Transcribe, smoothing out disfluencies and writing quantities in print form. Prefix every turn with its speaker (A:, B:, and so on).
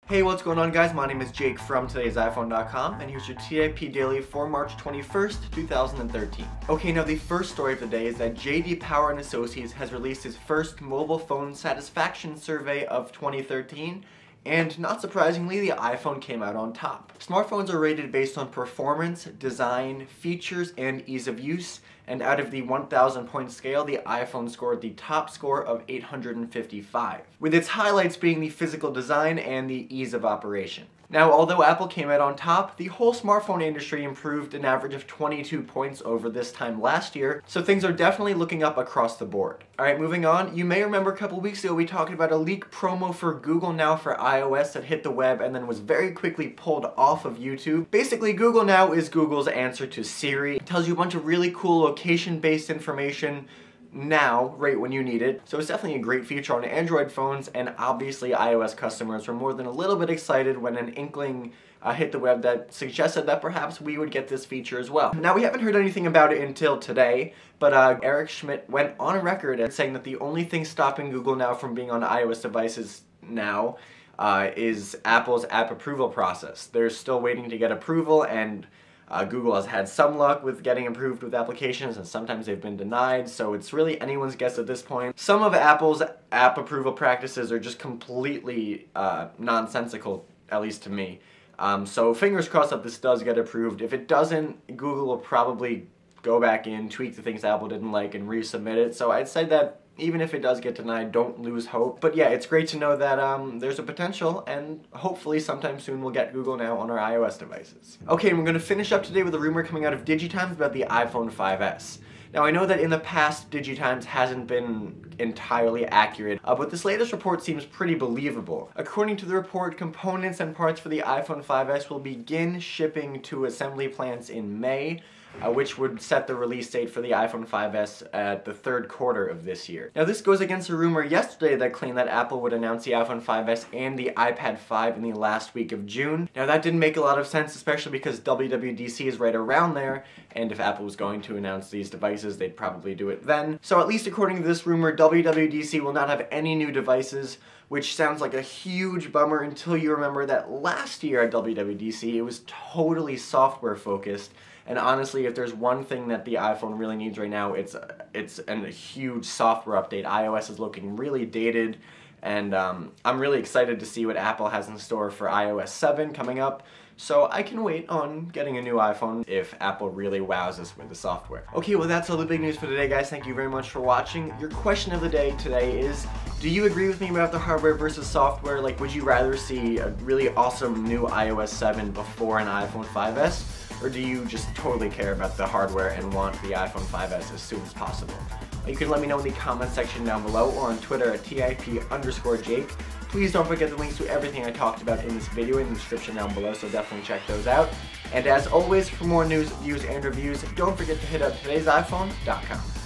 A: Hey, what's going on, guys? My name is Jake from today'siphone.com, and here's your TIP Daily for March 21st, 2013. Okay, now the first story of the day is that J.D. Power & Associates has released its first mobile phone satisfaction survey of 2013, and not surprisingly, the iPhone came out on top. Smartphones are rated based on performance, design, features, and ease of use, and out of the 1,000-point scale, the iPhone scored the top score of 855, with its highlights being the physical design and the ease of operation. Now, although Apple came out on top, the whole smartphone industry improved an average of 22 points over this time last year, so things are definitely looking up across the board. Alright, moving on, you may remember a couple weeks ago we talked about a leak promo for Google Now for iOS that hit the web and then was very quickly pulled off of YouTube. Basically, Google Now is Google's answer to Siri. It tells you a bunch of really cool location-based information now, right when you need it. So it's definitely a great feature on Android phones, and obviously iOS customers were more than a little bit excited when an inkling hit the web that suggested that perhaps we would get this feature as well. Now, we haven't heard anything about it until today, but Eric Schmidt went on record as saying that the only thing stopping Google Now from being on iOS devices now is Apple's app approval process. They're still waiting to get approval, and Google has had some luck with getting approved with applications, and sometimes they've been denied, so it's really anyone's guess at this point. Some of Apple's app approval practices are just completely nonsensical, at least to me. So fingers crossed that this does get approved. If it doesn't, Google will probably go back in, tweak the things Apple didn't like, and resubmit it. So I'd say that even if it does get denied, don't lose hope. But yeah, it's great to know that there's a potential, and hopefully sometime soon we'll get Google Now on our iOS devices. Okay, and we're going to finish up today with a rumor coming out of Digitimes about the iPhone 5S. Now, I know that in the past, Digitimes hasn't been entirely accurate, but this latest report seems pretty believable. According to the report, components and parts for the iPhone 5S will begin shipping to assembly plants in May, which would set the release date for the iPhone 5S at the third quarter of this year. Now, this goes against a rumor yesterday that claimed that Apple would announce the iPhone 5S and the iPad 5 in the last week of June. Now, that didn't make a lot of sense, especially because WWDC is right around there, and if Apple was going to announce these devices, they'd probably do it then. So at least according to this rumor, WWDC will not have any new devices, which sounds like a huge bummer until you remember that last year at WWDC, it was totally software focused. And honestly, if there's one thing that the iPhone really needs right now, it's a huge software update. iOS is looking really dated, and I'm really excited to see what Apple has in store for iOS 7 coming up. So I can wait on getting a new iPhone if Apple really wows us with the software. Okay, well, that's all the big news for today, guys. Thank you very much for watching. Your question of the day today is, do you agree with me about the hardware versus software? Like, would you rather see a really awesome new iOS 7 before an iPhone 5S? Or do you just totally care about the hardware and want the iPhone 5S as soon as possible? You can let me know in the comment section down below or on Twitter at TIP_Jake. Please don't forget the links to everything I talked about in this video in the description down below, so definitely check those out. And as always, for more news, views, and reviews, don't forget to hit up today'siphone.com.